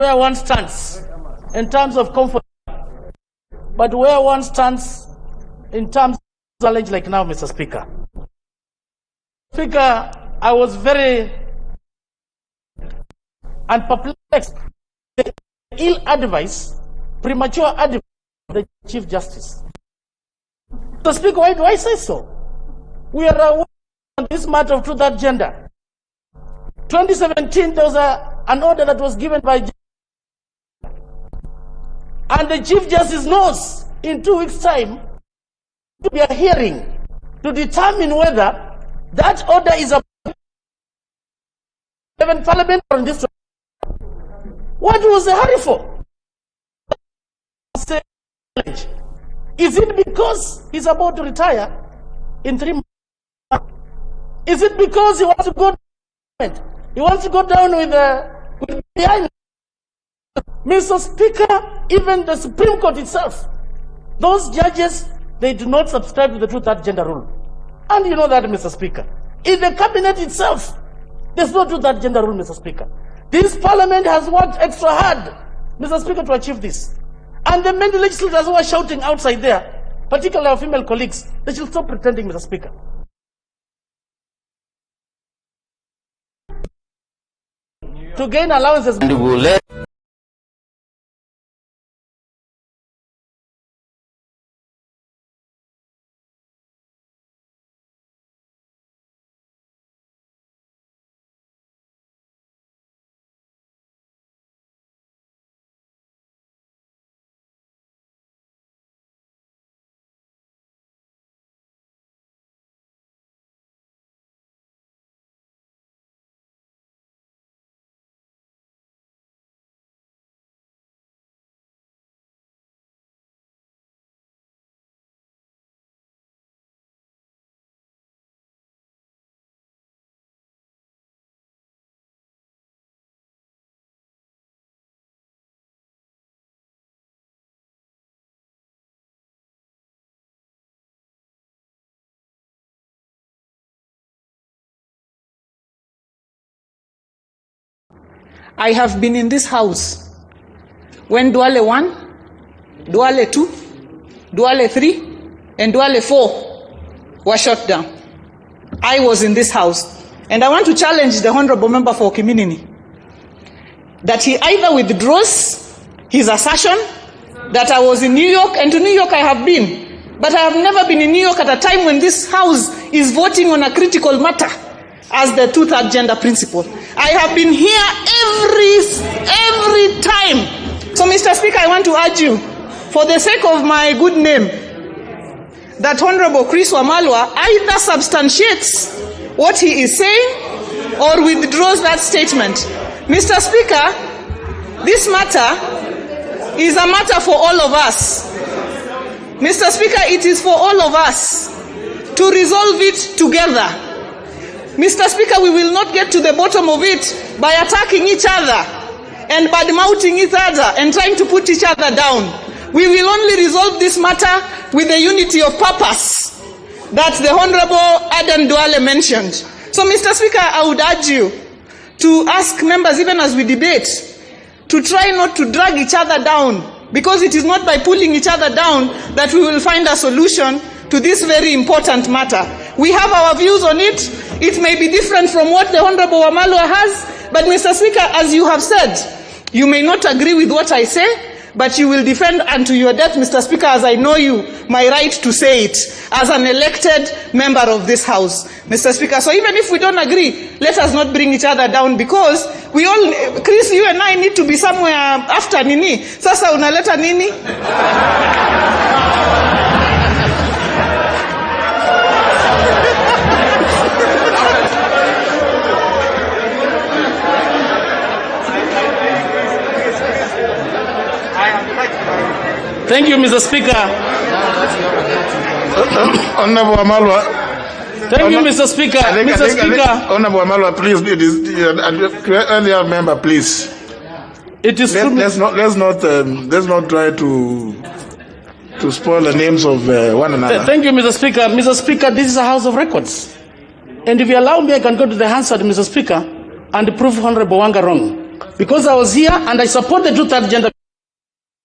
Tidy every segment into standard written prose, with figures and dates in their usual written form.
where one stands in terms of comfort, but where one stands in terms of challenge like now, Mr. Speaker. Speaker, I was very perplexed. The ill advice, premature advice of the Chief Justice. Mr. Speaker, why do I say so? We are aware on this matter of truth and gender. 2017, there was an order that was given by and the Chief Justice knows in 2 weeks' time to be a hearing to determine whether that order is a Parliament or in this. What was the hurry for? Is it because he's about to retire in 3 months? Is it because he wants to go? He wants to go down with the island? Mr. Speaker, even the Supreme Court itself, those judges, they do not subscribe to the truth and gender rule. And you know that, Mr. Speaker. In the cabinet itself, there's no truth and gender rule, Mr. Speaker. This Parliament has worked extra hard, Mr. Speaker, to achieve this. And the many legislators who are shouting outside there, particularly our female colleagues, they should stop pretending, Mr. Speaker. To gain allowances. I have been in this house when Duale 1, Duale 2, Duale 3, and Duale 4 were shot down. I was in this house. And I want to challenge the Honorable Member for Kiminini that he either withdraws his assertion that I was in New York, and to New York I have been, but I have never been in New York at a time when this House is voting on a critical matter as the two-third gender principle. I have been here every time. So, Mr. Speaker, I want to urge you, for the sake of my good name, that Honorable Chris Wamalwa either substantiates what he is saying or withdraws that statement. Mr. Speaker, this matter is a matter for all of us. Mr. Speaker, it is for all of us to resolve it together. Mr. Speaker, we will not get to the bottom of it by attacking each other and bad-mouthing each other and trying to put each other down. We will only resolve this matter with the unity of purpose that the Honorable Aden Duale mentioned. So, Mr. Speaker, I would urge you to ask members, even as we debate, to try not to drag each other down, because it is not by pulling each other down that we will find a solution to this very important matter. We have our views on it. It may be different from what the Honorable Wamalwa has, but Mr. Speaker, as you have said, you may not agree with what I say, but you will defend unto your death, Mr. Speaker, as I know you, my right to say it as an elected member of this House, Mr. Speaker. So even if we don't agree, let us not bring each other down, because we all, Chris, you and I need to be somewhere after Nini. Sasa unaleta Nini? Thank you, Mr. Speaker. Honorable Wamalwa. Thank you, Mr. Speaker. Mr. Speaker. Honorable Wamalwa, please, earlier member, please. It is let's not try to spoil the names of one another. Thank you, Mr. Speaker. Mr. Speaker, this is a House of Records. And if you allow me, I can go to the Hansard, Mr. Speaker, and prove Honorable Wanga wrong. because I was here and I support the two-thirds gender.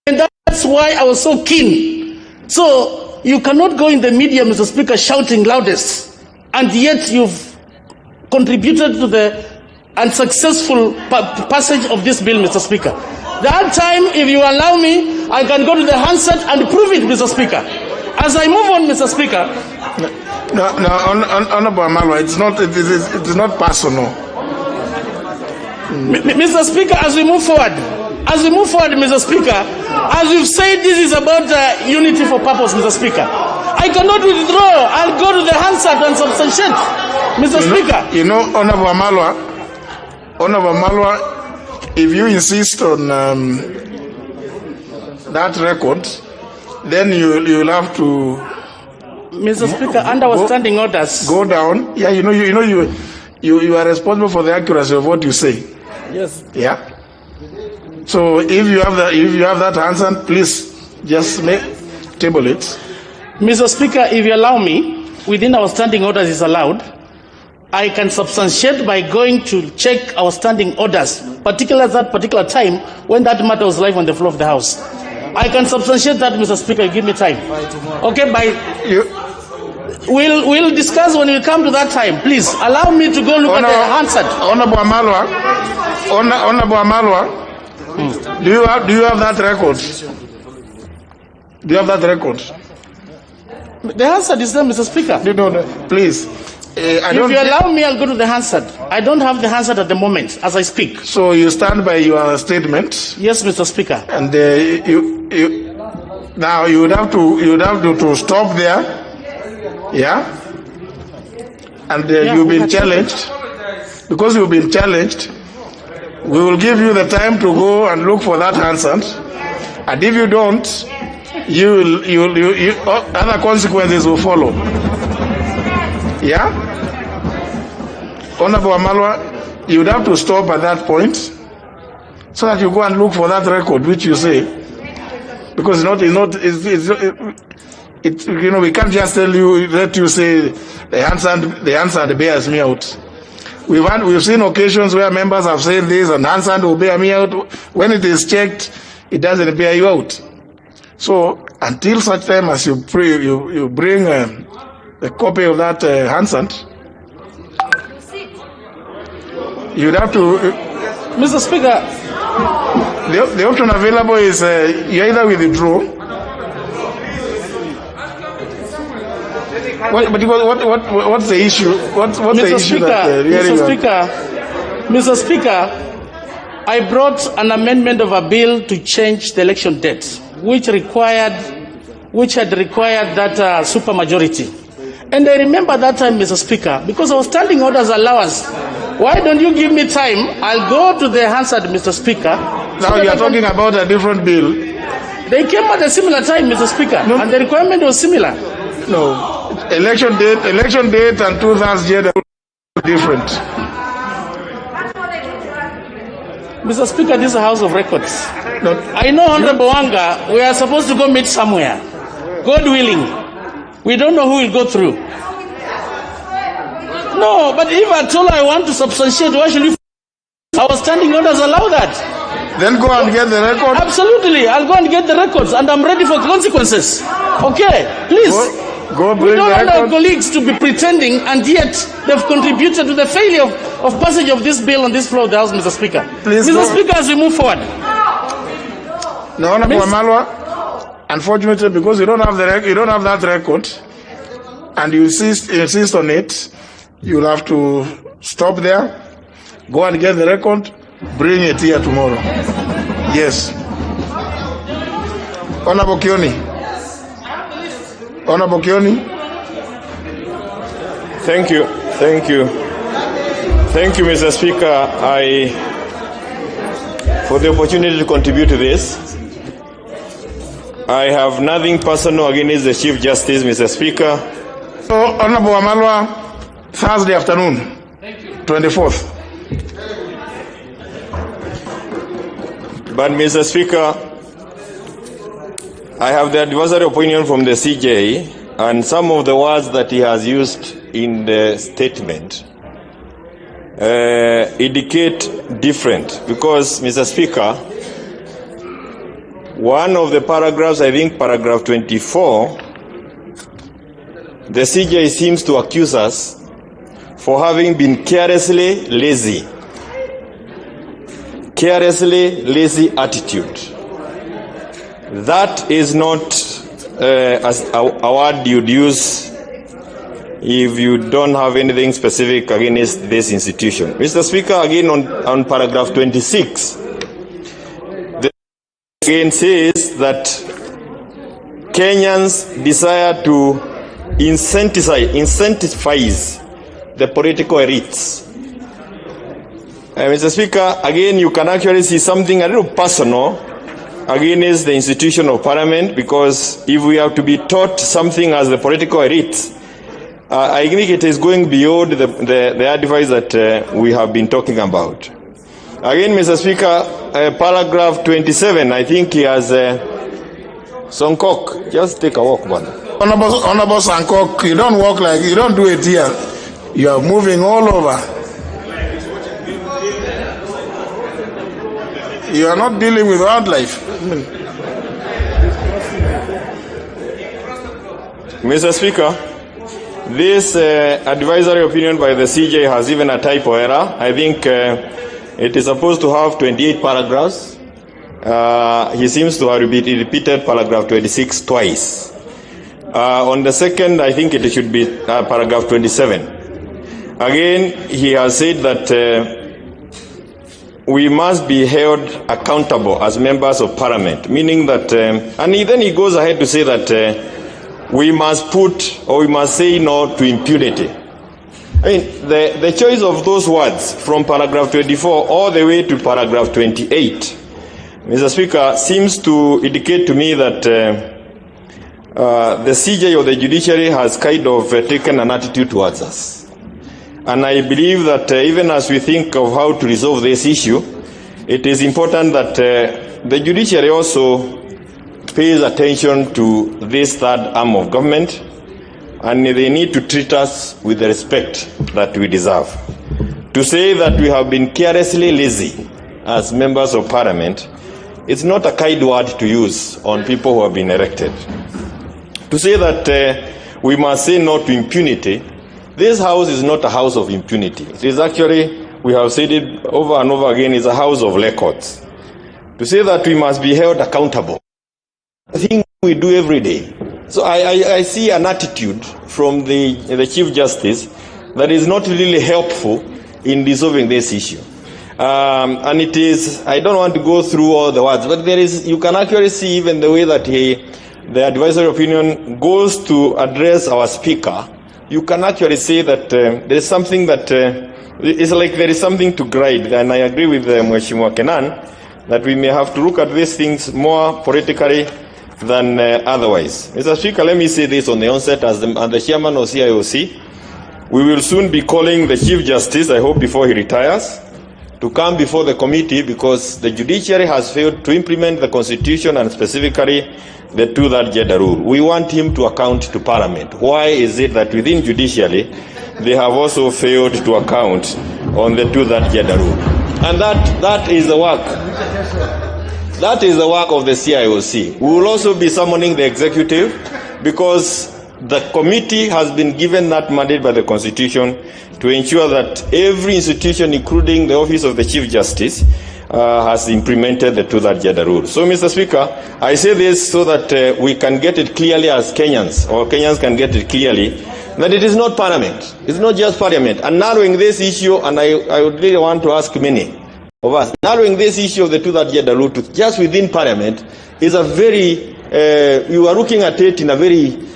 And that's why I was so keen. So you cannot go in the media, Mr. Speaker, shouting loudest, and yet you've contributed to the unsuccessful passage of this bill, Mr. Speaker. That time, if you allow me, I can go to the handset and prove it, Mr. Speaker. As I move on, Mr. Speaker. No, Honorable Amalwa, it is not personal. Mr. Speaker, as we move forward, Mr. Speaker, as you've said, this is about unity for purpose, Mr. Speaker. I cannot withdraw. I'll go to the handset and substantiate, Mr. Speaker. You know, Honorable Amalwa, if you insist on that record, then you'll have to, Mr. Speaker, under our standing orders, go down. Yeah, you are responsible for the accuracy of what you say. Yes. Yeah. So if you have that answer, please just table it. Mr. Speaker, if you allow me, within our standing orders is allowed, I can substantiate by going to check our standing orders, particularly at that particular time when that matter was live on the floor of the House. I can substantiate that, Mr. Speaker. Give me time. Okay, we'll discuss when we come to that time. Please allow me to go look at the handset. Honorable Amalwa, do you have that record? Do you have that record? The handset is there, Mr. Speaker. No, please. If you allow me, I'll go to the handset. I don't have the handset at the moment as I speak. So you stand by your statement? Yes, Mr. Speaker. And now you would have to stop there. Yeah. And you've been challenged. Because you've been challenged, we will give you the time to go and look for that handset. And if you don't, other consequences will follow. Yeah? Honorable Amalwa, you would have to stop at that point so that you go and look for that record which you say. Because we can't just let you say the answer bears me out. We've seen occasions where members have said this and answer will bear me out. When it is checked, it doesn't bear you out. So until such time as you bring a copy of that handset, you'd have to. Mr. Speaker, the option available is you either withdraw. What's the issue? What's the issue Mr. Speaker, I brought an amendment of a bill to change the election date, which had required that supermajority. And I remember that time, Mr. Speaker, because our standing orders allow us. Why don't you give me time? I'll go to the handset, Mr. Speaker. Now you are talking about a different bill. They came at a similar time, Mr. Speaker, and the requirement was similar. No, election date and 2000 are different. Mr. Speaker, this is a House of Records. No. I know, Honorable Wanga, we are supposed to go meet somewhere. God willing. We don't know who will go through. No, but if at all I want to substantiate, why should we? Our standing orders allow that. Then go and get the record. Absolutely, I'll go and get the records, and I'm ready for consequences. Okay, please. Go bring we don't the want our colleagues to be pretending, and yet they've contributed to the failure of passage of this bill on this floor of the House, Mr. Speaker. Please Mr. Speaker, as we move forward. No, Honorable Amalwa, unfortunately, because you don't have that record, and you insist on it, you'll have to stop there, go and get the record, bring it here tomorrow. Yes. Honorable Kioni. Honorable Kioni. Thank you, Mr. Speaker. For the opportunity to contribute to this. I have nothing personal against the Chief Justice, Mr. Speaker. So, Honorable Amalwa, Thursday afternoon, 24th. But, Mr. Speaker, I have the advisory opinion from the CJ, and some of the words that he has used in the statement indicate different because, Mr. Speaker, one of the paragraphs, I think paragraph 24, the CJ seems to accuse us for having been carelessly lazy. Carelessly lazy attitude. That is not as a word you'd use if you don't have anything specific against this institution. Mr. Speaker, again on paragraph 26, the again says that Kenyans desire to incentivize the political elites. Mr. Speaker, again, you can actually see something a little personal against the institution of parliament, because if we have to be taught something as the political elites, I think it is going beyond the advice that we have been talking about. Again, Mr. Speaker, paragraph 27, I think he has Songkok. Just take a walk, man. Honorable Sankok, you don't walk like, you don't do it here. You are moving all over. You are not dealing with wildlife. Mr. Speaker, this advisory opinion by the CJ has even a typo error. I think it is supposed to have 28 paragraphs. He seems to have repeated paragraph 26 twice. On the second, I think it should be paragraph 27. Again, he has said that we must be held accountable as members of parliament, meaning that, and then he goes ahead to say that we must put, or we must say no to impunity. I mean, the choice of those words from paragraph 24 all the way to paragraph 28, Mr. Speaker, seems to indicate to me that the CJ or the judiciary has kind of taken an attitude towards us. And I believe that even as we think of how to resolve this issue, it is important that the judiciary also pays attention to this third arm of government, and they need to treat us with the respect that we deserve. To say that we have been carelessly lazy as members of parliament, it's not a kind word to use on people who have been elected. To say that we must say no to impunity, this house is not a house of impunity. It is actually, we have said it over and over again, it's a house of records. To say that we must be held accountable, I think we do every day. So I see an attitude from the Chief Justice that is not really helpful in resolving this issue. And it is, I don't want to go through all the words, but there is, you can actually see even the way that the advisory opinion goes to address our speaker. You can actually say that there is something that, it's like there is something to grade, and I agree with Mheshimiwa Kenan that we may have to look at these things more politically than otherwise. Mr. Speaker, let me say this on the onset as the chairman of CIOC. We will soon be calling the Chief Justice, I hope before he retires, to come before the committee because the judiciary has failed to implement the Constitution and specifically the two-thirds gender rule. We want him to account to Parliament. Why is it that within judiciary they have also failed to account on the two-thirds gender rule? And that is the work. That is the work of the CIOC. We will also be summoning the executive because the committee has been given that mandate by the Constitution to ensure that every institution, including the Office of the Chief Justice, has implemented the two-thirds gender rule. So, Mr. Speaker, I say this so that we can get it clearly as Kenyans, or Kenyans can get it clearly, that it is not Parliament. It's not just Parliament. And narrowing this issue, and I would really want to ask many of us, narrowing this issue of the two-thirds gender rule to just within Parliament is a very, you are looking at it in a very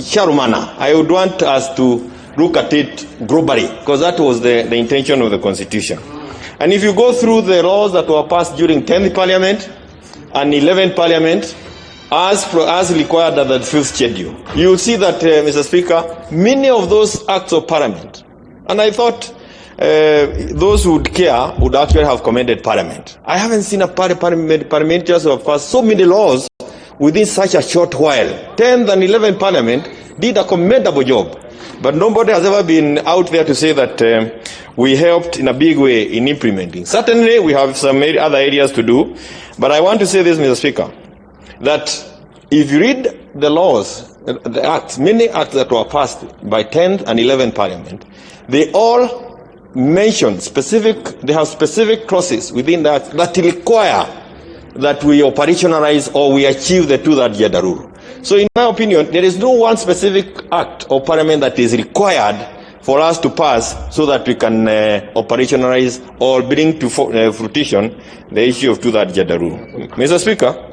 shallow manner. I would want us to look at it globally, because that was the intention of the Constitution. And if you go through the laws that were passed during 10th Parliament and 11th Parliament, as required under the 5th schedule, you will see that, Mr. Speaker, many of those acts of Parliament, and I thought those who would care would actually have commended Parliament. I haven't seen a parliamentarians who have passed so many laws within such a short while. 10th and 11th Parliament did a commendable job. But nobody has ever been out there to say that we helped in a big way in implementing. Certainly, we have some other areas to do. But I want to say this, Mr. Speaker, that if you read the laws, the acts, many acts that were passed by 10th and 11th Parliament, they all mention they have specific clauses within that require that we operationalize or we achieve the two-thirds gender rule. So in my opinion, there is no one specific act or parliament that is required for us to pass so that we can operationalize or bring to fruition the issue of two-thirds gender rule. Mr. Speaker,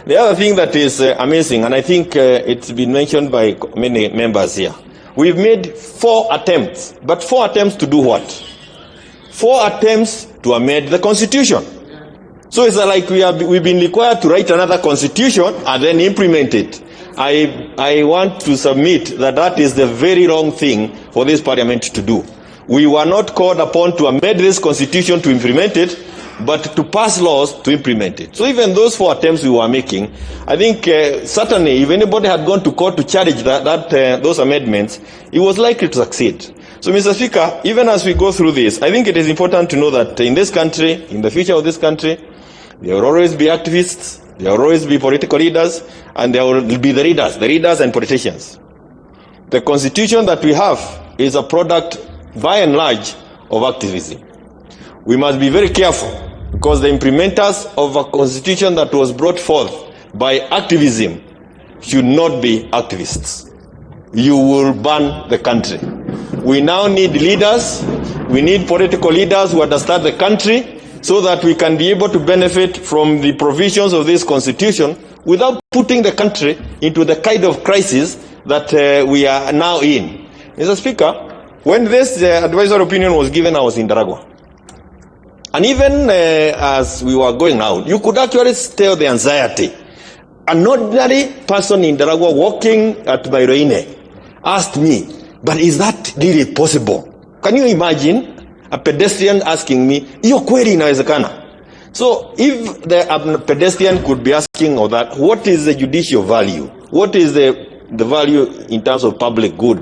the other thing that is amazing, and I think it's been mentioned by many members here, we've made 4 attempts. But 4 attempts to do what? 4 attempts to amend the Constitution. So it's like we've been required to write another constitution and then implement it. I want to submit that is the very wrong thing for this parliament to do. We were not called upon to amend this constitution to implement it, but to pass laws to implement it. So even those 4 attempts we were making, I think certainly if anybody had gone to court to challenge those amendments, it was likely to succeed. So, Mr. Speaker, even as we go through this, I think it is important to know that in this country, in the future of this country, there will always be activists, there will always be political leaders, and there will be the leaders and politicians. The constitution that we have is a product, by and large, of activism. We must be very careful, because the implementers of a constitution that was brought forth by activism should not be activists. You will burn the country. We now need leaders, we need political leaders who understand the country, so that we can be able to benefit from the provisions of this constitution without putting the country into the kind of crisis that we are now in. Mr. Speaker, when this advisory opinion was given, I was in Daragwa. And even as we were going out, you could actually tell the anxiety. An ordinary person in Daragwa walking at Bairoine asked me, but is that really possible? Can you imagine a pedestrian asking me, hiyo kweli inawezekana? So if the pedestrian could be asking all that, what is the judicial value? What is the value in terms of public good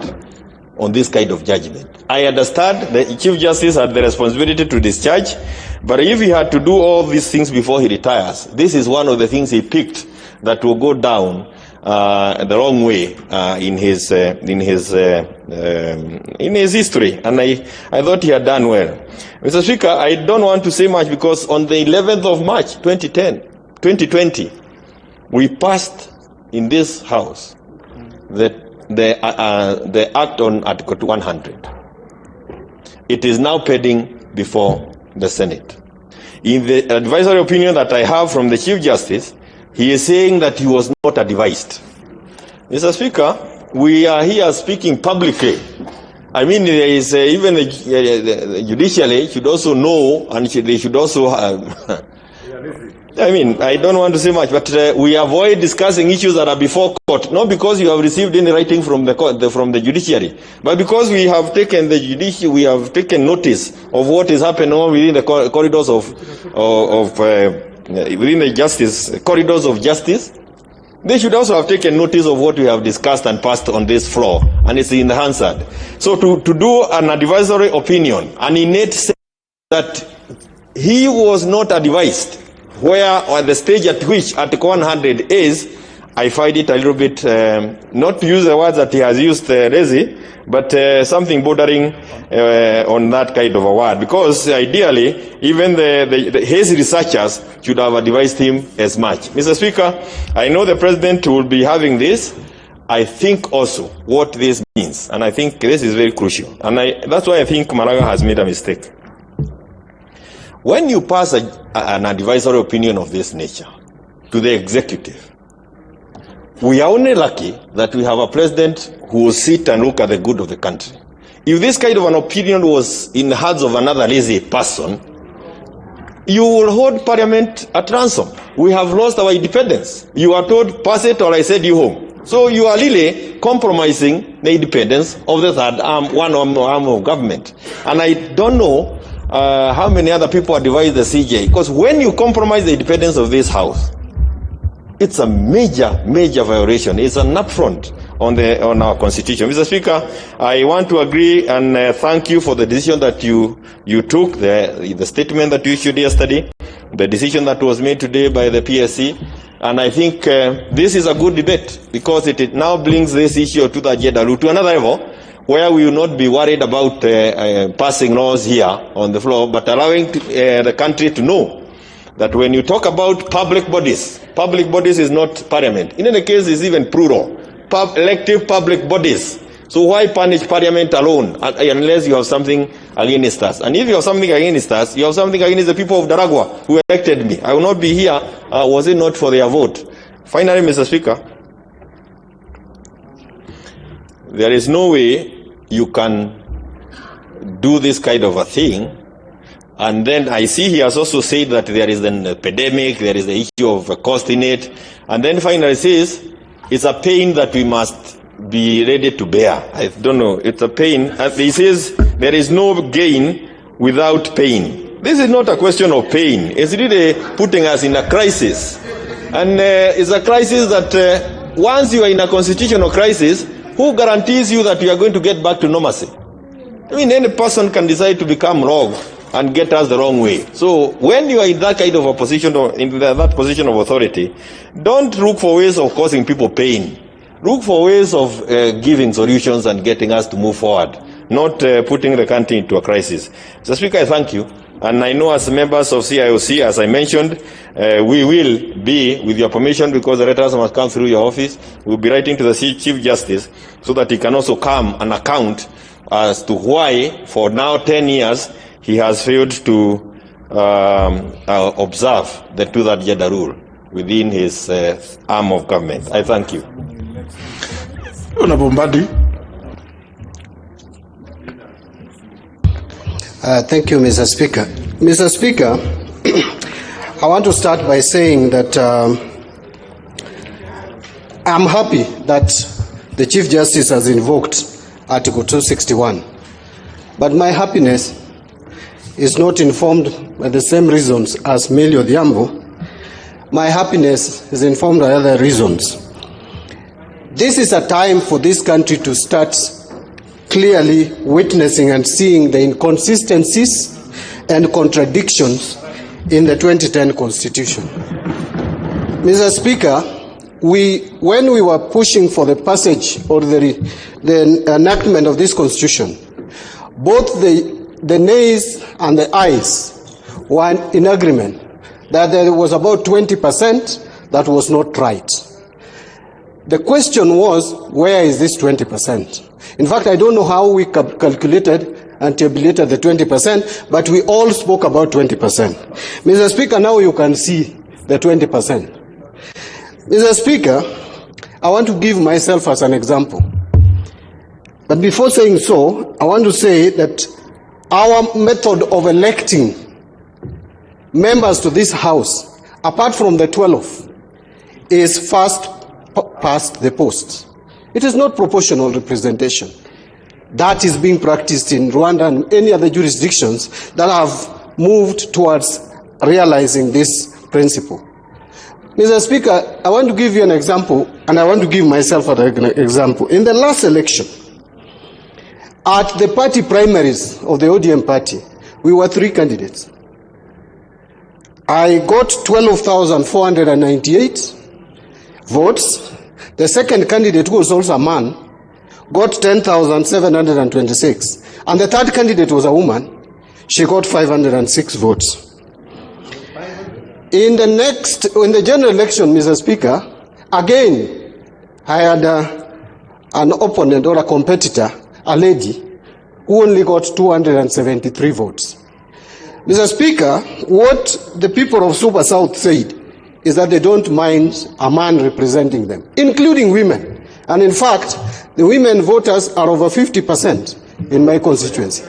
on this kind of judgment? I understand the Chief Justice had the responsibility to discharge, but if he had to do all these things before he retires, this is one of the things he picked that will go down the wrong way in his history, and I thought he had done well. Mr. Speaker, I don't want to say much because on the 11th of March 2020, we passed in this House the Act on Article 100. It is now pending before the Senate. In the advisory opinion that I have from the Chief Justice, he is saying that he was not advised. Mr. Speaker, we are here speaking publicly. I mean, there is even the judiciary should also know, and they should also have. I mean, I don't want to say much, but we avoid discussing issues that are before court, not because you have received any writing from the judiciary, but because we have taken we have taken notice of what is happening within the corridors within the justice corridors of justice. They should also have taken notice of what we have discussed and passed on this floor, and it's in the Hansard. So to do an advisory opinion, an innate sense that he was not advised, where at the stage at which Article 100 is, I find it a little bit, not to use the words that he has used, lazy, but something bordering on that kind of a word. Because ideally, even his researchers should have advised him as much. Mr. Speaker, I know the President will be having this. I think also what this means, and I think this is very crucial. And that's why I think Maraga has made a mistake. When you pass an advisory opinion of this nature to the executive, we are only lucky that we have a president who will sit and look at the good of the country. If this kind of an opinion was in the hands of another lazy person, you will hold parliament at ransom. We have lost our independence. You are told, pass it or I send you home. So you are really compromising the independence of the third arm, one arm of government. And I don't know how many other people advise the CJ, because when you compromise the independence of this house, it's a major violation. It's an affront on our constitution. Mr. Speaker, I want to agree and thank you for the decision that you took, the statement that you issued yesterday, the decision that was made today by the PSC. And I think this is a good debate because it now brings this issue to the agenda to another level, where we will not be worried about passing laws here on the floor, but allowing the country to know that when you talk about public bodies is not parliament. In any case, it's even plural. Elective public bodies. So why punish parliament alone unless you have something against us? And if you have something against us, you have something against the people of Daragwa who elected me. I will not be here was it not for their vote. Finally, Mr. Speaker, there is no way you can do this kind of a thing. And then I see he has also said that there is an epidemic, there is the issue of cost in it. And then finally says it's a pain that we must be ready to bear. I don't know, it's a pain. As he says, there is no gain without pain. This is not a question of pain. It's really putting us in a crisis. And it's a crisis that once you are in a constitutional crisis, who guarantees you that you are going to get back to normalcy? I mean, any person can decide to become wrong and get us the wrong way. So when you are in that kind of a position, or in that position of authority, don't look for ways of causing people pain. Look for ways of giving solutions and getting us to move forward, not putting the country into a crisis. Mr. Speaker, I thank you. And I know as members of CIOC, as I mentioned, we will be, with your permission, because the letters must come through your office, we'll be writing to the Chief Justice so that he can also come and account as to why, for now 10 years, he has failed to observe the two-third gender rule within his arm of government. I thank you. Honorable Mbadi. Thank you, Mr. Speaker. Mr. Speaker, I want to start by saying that I'm happy that the Chief Justice has invoked Article 261. But my happiness is not informed by the same reasons as Melio Odhiambo. My happiness is informed by other reasons. This is a time for this country to start clearly witnessing and seeing the inconsistencies and contradictions in the 2010 Constitution. Mr. Speaker, when we were pushing for the passage or the enactment of this Constitution, both the nays and the ayes were in agreement that there was about 20% that was not right. The question was, where is this 20%? In fact, I don't know how we calculated and tabulated the 20%, but we all spoke about 20%. Mr. Speaker, now you can see the 20%. Mr. Speaker, I want to give myself as an example. But before saying so, I want to say that our method of electing members to this House, apart from the 12, is first past the post. It is not proportional representation. That is being practiced in Rwanda and any other jurisdictions that have moved towards realizing this principle. Mr. Speaker, I want to give you an example, and I want to give myself an example. In the last election, at the party primaries of the ODM party, we were 3 candidates. I got 12,498 votes. The second candidate, who was also a man, got 10,726. And the third candidate was a woman. She got 506 votes. In the general election, Mr. Speaker, again, I had an opponent or a competitor, a lady, who only got 273 votes. Mr. Speaker, what the people of Super South said is that they don't mind a man representing them, including women. And in fact, the women voters are over 50% in my constituency.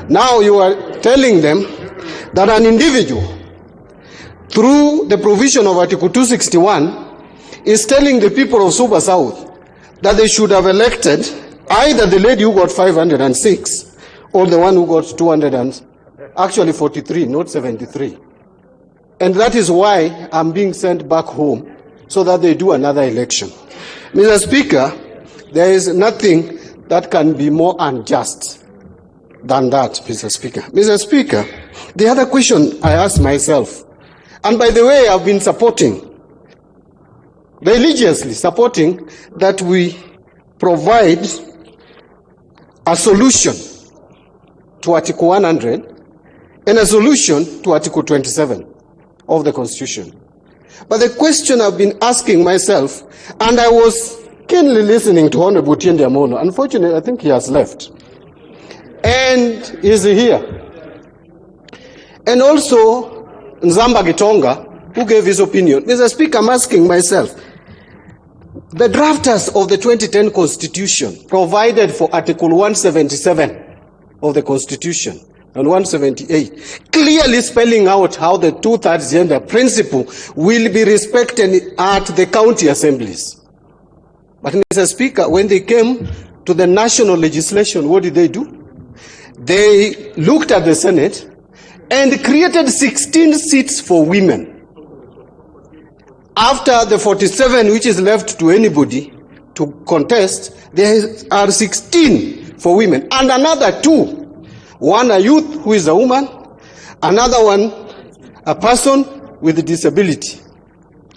Now you are telling them that an individual, through the provision of Article 261, is telling the people of Super South that they should have elected either the lady who got 506 or the one who got 43, not 73. And that is why I'm being sent back home so that they do another election. Mr. Speaker, there is nothing that can be more unjust than that, Mr. Speaker. Mr. Speaker, the other question I asked myself, and by the way, I've been religiously supporting that we provide a solution to Article 100 and a solution to Article 27 of the Constitution. But the question I've been asking myself, and I was keenly listening to Honorable Tiende Amono. Unfortunately, I think he has left. And is here. And also Nzamba Gitonga, who gave his opinion. Mr. Speaker, I'm asking myself, the drafters of the 2010 Constitution provided for Article 177 of the Constitution and 178, clearly spelling out how the two-thirds gender principle will be respected at the county assemblies. But Mr. Speaker, when they came to the national legislation, what did they do? They looked at the Senate and created 16 seats for women. After the 47 which is left to anybody to contest, there are 16 for women and another 2. One a youth who is a woman, another one a person with a disability.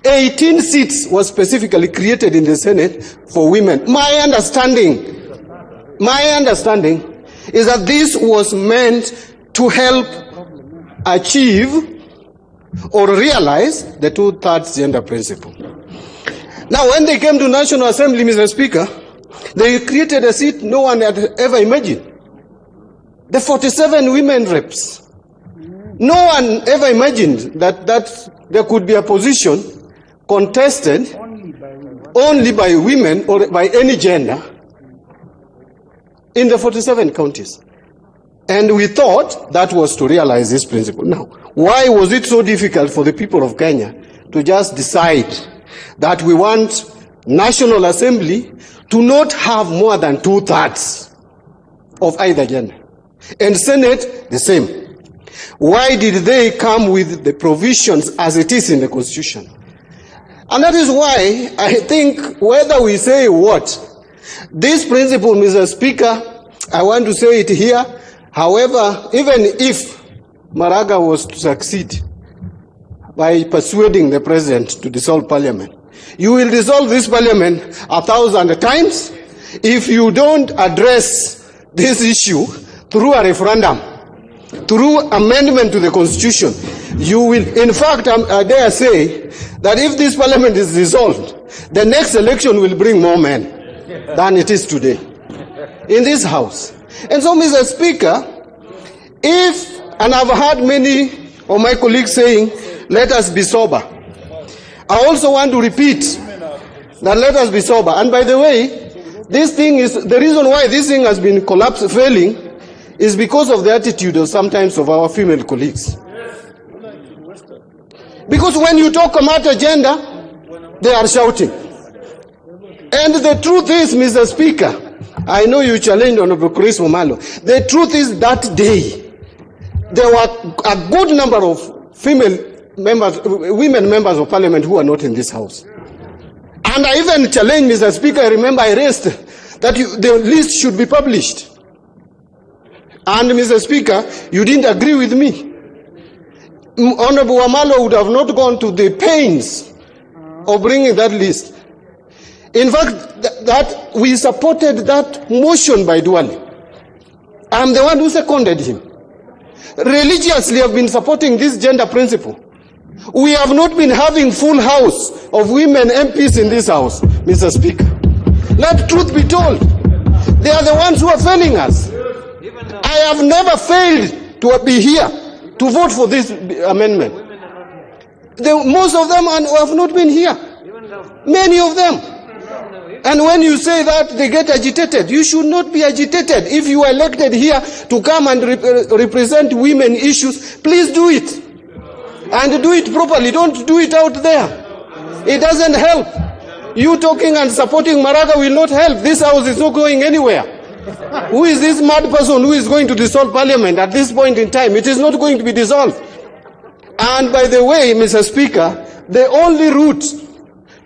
18 seats was specifically created in the Senate for women. My understanding is that this was meant to help achieve or realize the two-thirds gender principle. Now, when they came to National Assembly, Mr. Speaker, they created a seat no one had ever imagined. The 47 women reps. No one ever imagined that there could be a position contested only by women or by any gender in the 47 counties. And we thought that was to realize this principle. Now, why was it so difficult for the people of Kenya to just decide that we want National Assembly to not have more than two-thirds of either gender? And Senate, the same. Why did they come with the provisions as it is in the Constitution? And that is why I think whether we say what, this principle, Mr. Speaker, I want to say it here. However, even if Maraga was to succeed by persuading the president to dissolve parliament, you will dissolve this parliament 1,000 times if you don't address this issue through a referendum, through amendment to the Constitution. You will, in fact, I dare say that if this parliament is dissolved, the next election will bring more men than it is today in this house. And so, Mr. Speaker, if, and I've heard many of my colleagues saying, let us be sober. I also want to repeat that let us be sober. And by the way, this thing is, the reason why this thing has been failing is because of the attitude of sometimes of our female colleagues. Because when you talk about gender, they are shouting. And the truth is, Mr. Speaker, I know you challenged Honorable Chris Omalo. The truth is that day, there were a good number of women members of parliament who are not in this house. And I even challenged, Mr. Speaker, I remember I raised that the list should be published. And Mr. Speaker, you didn't agree with me. Honorable Omalo would have not gone to the pains of bringing that list. In fact, that we supported that motion by Duale. I'm the one who seconded him. Religiously, I've been supporting this gender principle. We have not been having full house of women MPs in this house, Mr. Speaker. Let truth be told. They are the ones who are failing us. I have never failed to be here to vote for this amendment. Most of them have not been here. Many of them. And when you say that, they get agitated. You should not be agitated. If you are elected here to come and represent women issues, please do it. And do it properly. Don't do it out there. It doesn't help. You talking and supporting Maraga will not help. This house is not going anywhere. Who is this mad person who is going to dissolve parliament at this point in time? It is not going to be dissolved. And by the way, Mr. Speaker, the only route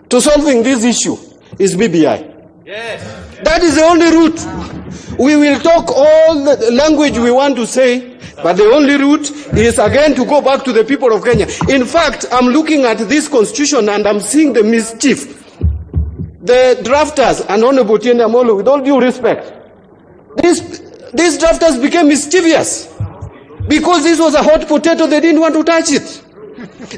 to solving this issue is BBI. Yes. That is the only route. We will talk all the language we want to say, but the only route is again to go back to the people of Kenya. In fact, I'm looking at this constitution and I'm seeing the mischief. The drafters, and Honorable Tienda Molo, with all due respect, these drafters became mischievous because this was a hot potato. They didn't want to touch it.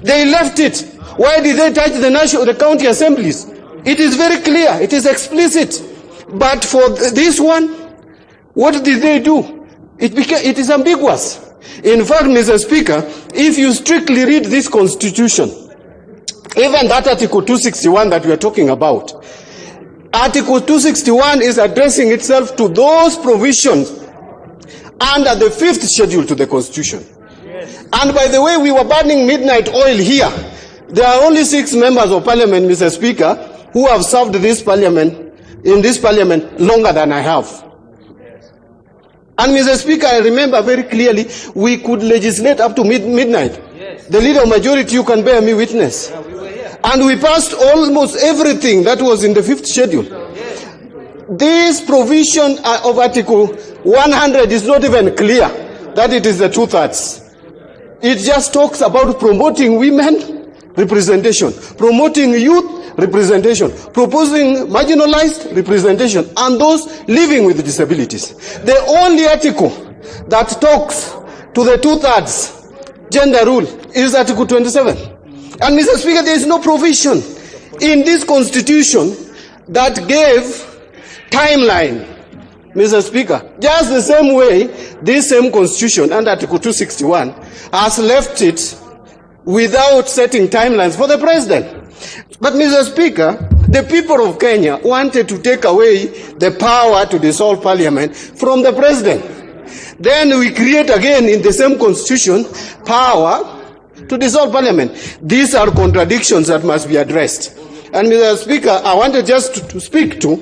They left it. Why did they touch the county assemblies? It is very clear. It is explicit. But for this one, what did they do? It is ambiguous. In fact, Mr. Speaker, if you strictly read this constitution, even that Article 261 that we are talking about, Article 261 is addressing itself to those provisions under the 5th schedule to the Constitution. Yes. And by the way, we were burning midnight oil here. There are only 6 members of Parliament, Mr. Speaker, who have served this Parliament, in this Parliament, longer than I have. And Mr. Speaker, I remember very clearly, we could legislate up to midnight. Yes. The leader of majority, you can bear me witness. Yeah, we were here. And we passed almost everything that was in the 5th schedule. Yes. This provision of Article 100 is not even clear that it is the 2/3. It just talks about promoting women representation, promoting youth representation, proposing marginalized representation, and those living with disabilities. The only article that talks to the 2/3 gender rule is Article 27. And Mr. Speaker, there is no provision in this constitution that gave timeline, Mr. Speaker. Just the same way this same constitution and Article 261 has left it without setting timelines for the president. But Mr. Speaker, the people of Kenya wanted to take away the power to dissolve parliament from the president. Then we create again in the same constitution power to dissolve parliament. These are contradictions that must be addressed. And Mr. Speaker, I wanted just to speak to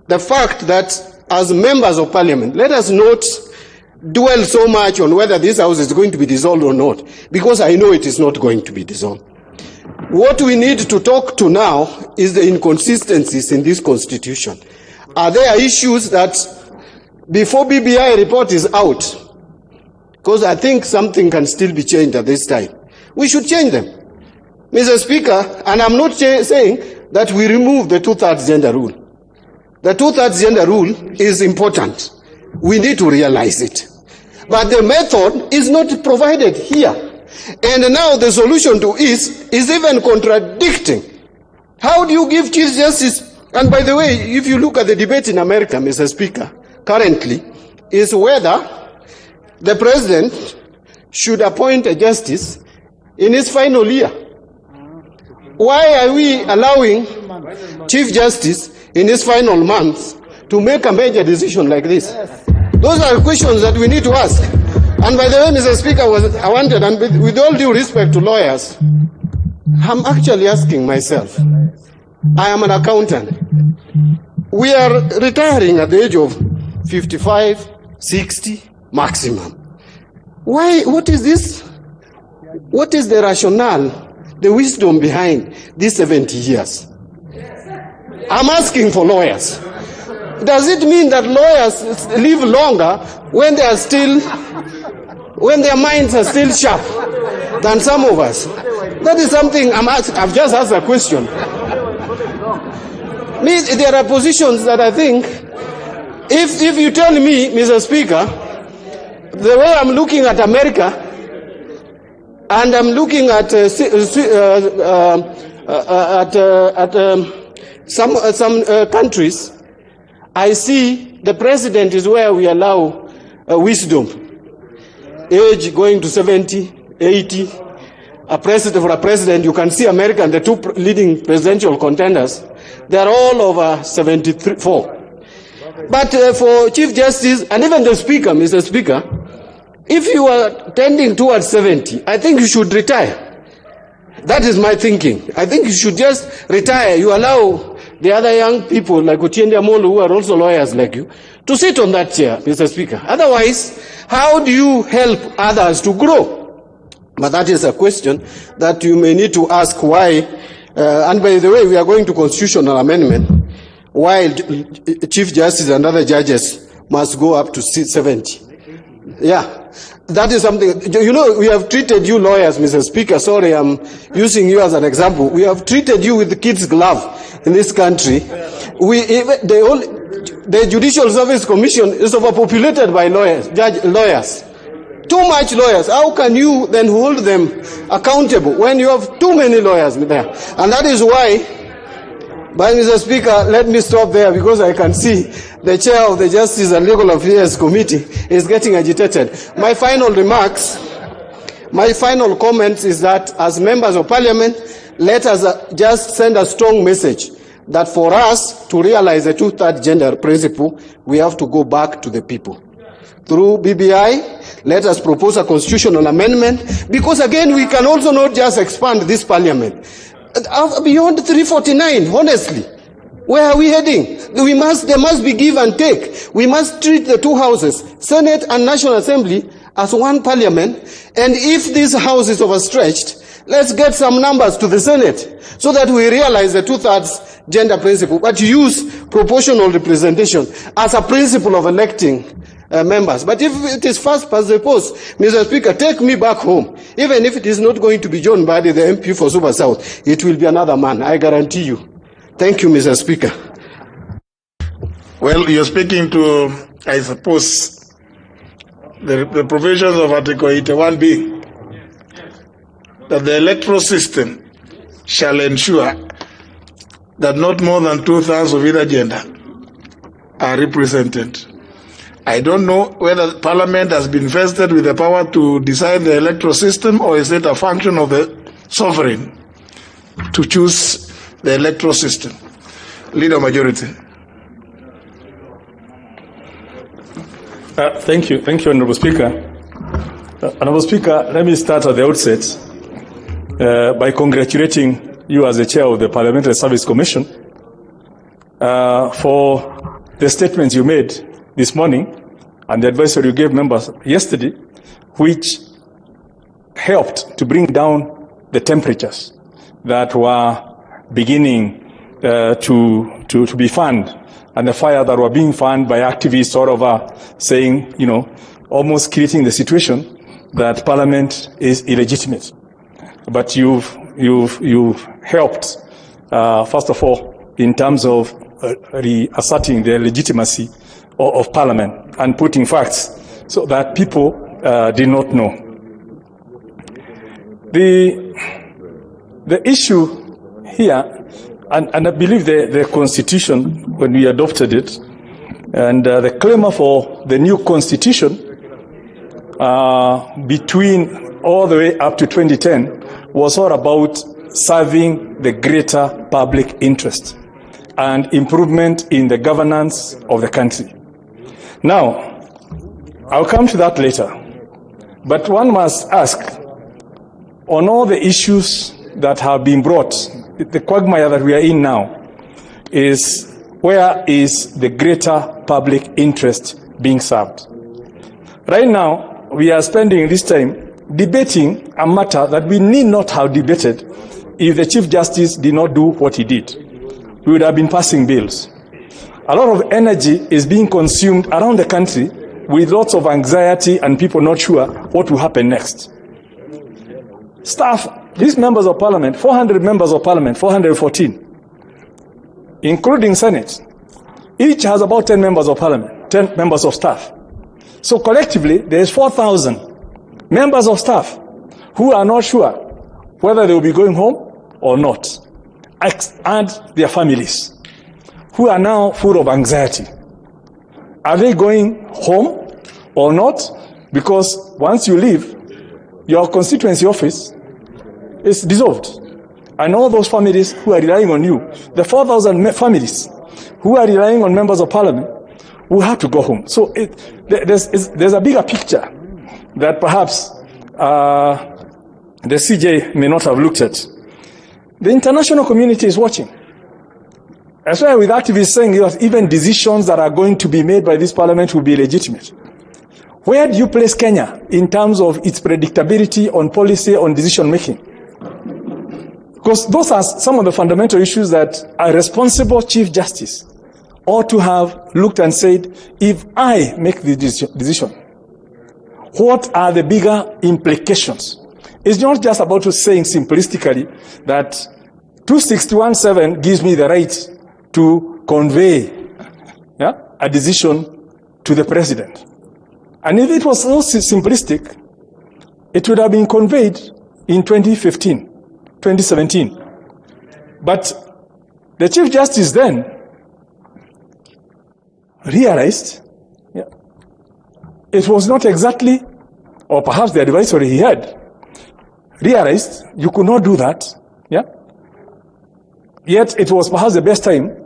the fact that as members of parliament, let us not dwell so much on whether this house is going to be dissolved or not, because I know it is not going to be dissolved. What we need to talk to now is the inconsistencies in this constitution. Are there issues that before BBI report is out, because I think something can still be changed at this time, we should change them. Mr. Speaker, and I'm not saying that we remove the 2/3 gender rule. The 2/3 gender rule is important. We need to realize it. But the method is not provided here. And now the solution to it is even contradicting. How do you give Chief Justice? And by the way, if you look at the debate in America, Mr. Speaker, currently, is whether the president should appoint a justice in his final year. Why are we allowing Chief Justice in his final months to make a major decision like this? Those are questions that we need to ask. And by the way, Mr. Speaker, I wanted, and with all due respect to lawyers, I'm actually asking myself, I am an accountant. We are retiring at the age of 55, 60 maximum. Why? What is this? What is the rationale, the wisdom behind these 70 years? I'm asking for lawyers. Does it mean that lawyers live longer when they are still, when their minds are still sharp than some of us? That is something I've just asked a question. There are positions that I think, if you tell me, Mr. Speaker, the way I'm looking at America, and I'm looking at some countries, I see the president is where we allow wisdom. Age going to 70, 80. For a president, you can see America and the two leading presidential contenders, they are all over 74. But for Chief Justice and even the Speaker, Mr. Speaker, if you are tending towards 70, I think you should retire. That is my thinking. I think you should just retire. You allow the other young people like Otiende Amolo, who are also lawyers like you, to sit on that chair, Mr. Speaker. Otherwise, how do you help others to grow? But that is a question that you may need to ask why. And by the way, we are going to constitutional amendment. while Chief Justice and other judges must go up to 70. Yeah, that is something. You know, we have treated you lawyers, Mr. Speaker. Sorry, I'm using you as an example. We have treated you with the kid's glove in this country. The Judicial Service Commission is overpopulated by lawyers. Too much lawyers. How can you then hold them accountable when you have too many lawyers there? And that is why, but Mr. Speaker, let me stop there because I can see the chair of the Justice and Legal Affairs Committee is getting agitated. My final remarks, my final comments is that as members of Parliament, let us just send a strong message that for us to realize the two-thirds gender principle, we have to go back to the people. Through BBI, let us propose a constitutional amendment, because again, we can also not just expand this Parliament. Beyond 349, honestly, where are we heading? There must be give and take. We must treat the two houses, Senate and National Assembly, as one Parliament. And if this house is overstretched, let's get some numbers to the Senate so that we realize the two-thirds gender principle, but use proportional representation as a principle of electing members. But if it is first past the post, Mr. Speaker, take me back home. Even if it is not going to be John Badi, the MP for Super South, it will be another man, I guarantee you. Thank you, Mr. Speaker. Well, you're speaking to, I suppose, the provisions of Article 81B, that the electoral system shall ensure that not more than two-thirds of either gender are represented. I don't know whether Parliament has been vested with the power to decide the electoral system, or is it a function of the sovereign to choose the electoral system. Leader Majority. Thank you, Honourable Speaker. Honourable Speaker, let me start at the outset by congratulating you as the chair of the Parliamentary Service Commission for the statements you made this morning and the advisory you gave members yesterday, which helped to bring down the temperatures that were beginning to be fanned, and the fire that were being fanned by activists sort of saying, you know, almost creating the situation that Parliament is illegitimate. But you've helped, first of all, in terms of reasserting the legitimacy of Parliament and putting facts so that people did not know. The issue here, and I believe the Constitution, when we adopted it, and the clamour for the new Constitution between all the way up to 2010 was all about serving the greater public interest and improvement in the governance of the country. Now, I'll come to that later, but one must ask, on all the issues that have been brought, the quagmire that we are in now is, where is the greater public interest being served? Right now, we are spending this time debating a matter that we need not have debated if the Chief Justice did not do what he did. We would have been passing bills. A lot of energy is being consumed around the country with lots of anxiety and people not sure what will happen next. Staff, these members of Parliament, 400 members of Parliament, 414, including Senate, each has about 10 members of Parliament, 10 members of staff. So collectively, there is 4,000 members of staff who are not sure whether they will be going home or not, and their families, who are now full of anxiety. Are they going home or not? Because once you leave, your constituency office is dissolved. And all those families who are relying on you, the 4,000 families who are relying on members of Parliament, will have to go home. So there's a bigger picture that perhaps the CJ may not have looked at. The international community is watching. That's why with activists saying that even decisions that are going to be made by this Parliament will be legitimate. Where do you place Kenya in terms of its predictability on policy, on decision making? Because those are some of the fundamental issues that a responsible Chief Justice ought to have looked and said, if I make the decision, what are the bigger implications? It's not just about saying simplistically that 261(7) gives me the right to convey a decision to the president. And if it was so simplistic, it would have been conveyed in 2015, 2017. But the Chief Justice then realized it was not exactly, or perhaps the advisory he had, realized you could not do that, Yet it was perhaps the best time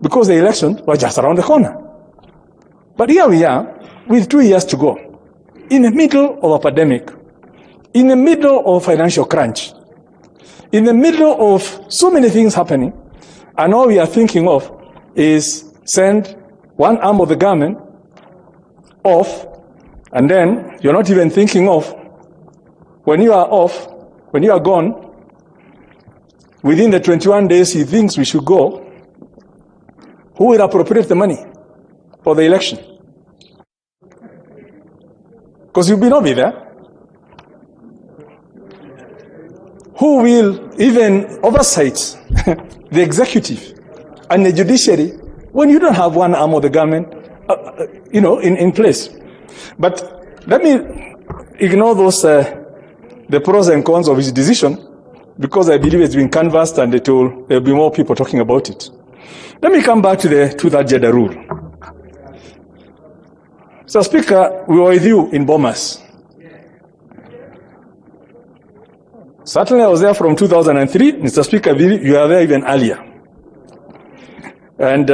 because the election was just around the corner. But here we are with 2 years to go, in the middle of a pandemic, in the middle of financial crunch, in the middle of so many things happening, and all we are thinking of is send one arm of the government off, and then you're not even thinking of when you are off, when you are gone, within the 21 days he thinks we should go, who will appropriate the money for the election? Because you will not be there. Who will even oversight the executive and the judiciary when you don't have one arm of the government, in place? But let me ignore those, the pros and cons of his decision, because I believe it's been canvassed and there'll be more people talking about it. Let me come back to that gender rule. So, Speaker, we were with you in Bomas. Certainly, I was there from 2003. Mr. Speaker, you were there even earlier. And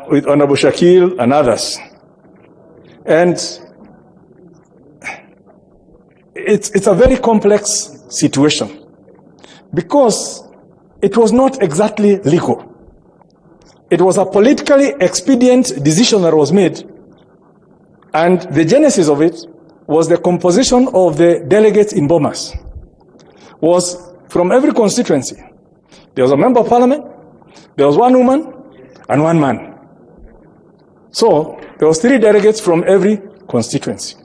with Honorable Shakil and others. And it's a very complex situation because it was not exactly legal. It was a politically expedient decision that was made, and the genesis of it was the composition of the delegates in Bomas. Was from every constituency. There was a member of parliament, there was one woman, and one man. So there was 3 delegates from every constituency.